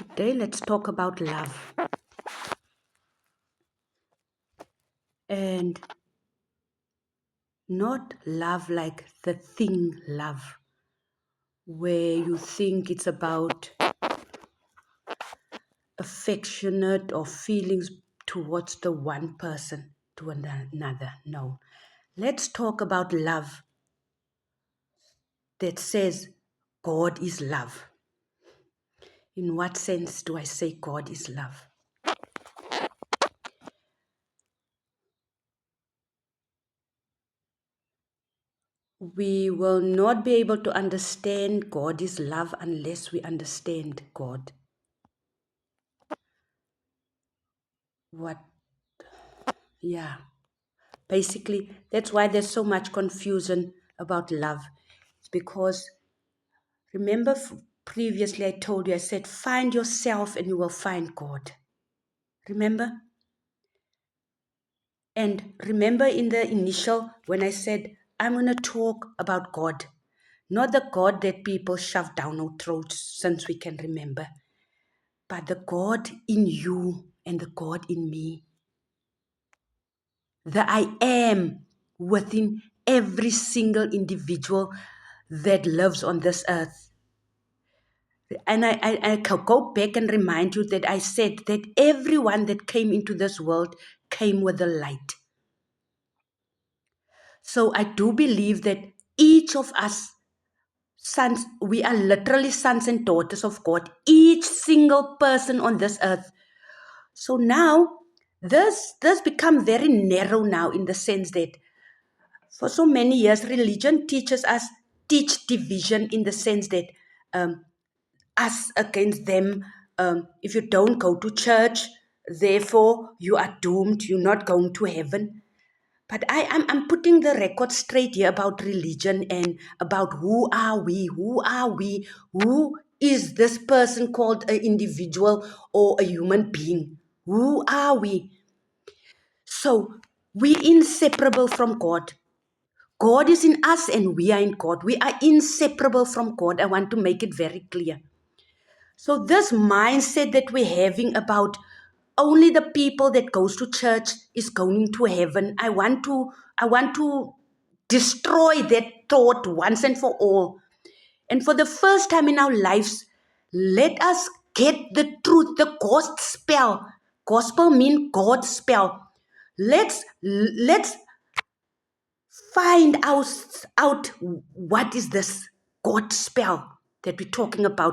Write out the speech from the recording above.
Today, let's talk about love. And not love like the thing love, where you think it's about affectionate or feelings towards the one person to another. No. Let's talk about love that says God is love. In what sense do I say God is love? We will not be able to understand God is love unless we understand God. Basically, that's why there's so much confusion about love. It's because, remember previously I told you, I said, find yourself and you will find God. Remember? And remember in the initial, when I said, I'm going to talk about God, not the God that people shove down our throats since we can remember, but the God in you and the God in me. The I am within every single individual that lives on this earth. And I can go back and remind you that I said that everyone that came into this world came with a light. So I do believe that each of us sons, we are literally sons and daughters of God, each single person on this earth. So now this become very narrow now, in the sense that for so many years religion teach division, in the sense that us against them. If you don't go to church, therefore you are doomed, you're not going to heaven. But I'm putting the record straight here about religion and about who are we, who is this person called an individual or a human being? Who are we? So we're inseparable from God. God is in us and we are in God. We are inseparable from God. I want to make it very clear. So this mindset that we're having about only the people that goes to church is going to heaven, I want to destroy that thought once and for all. And for the first time in our lives, let us get the truth, the gospel. Gospel means God spell. Let's find out what is this God spell that we're talking about.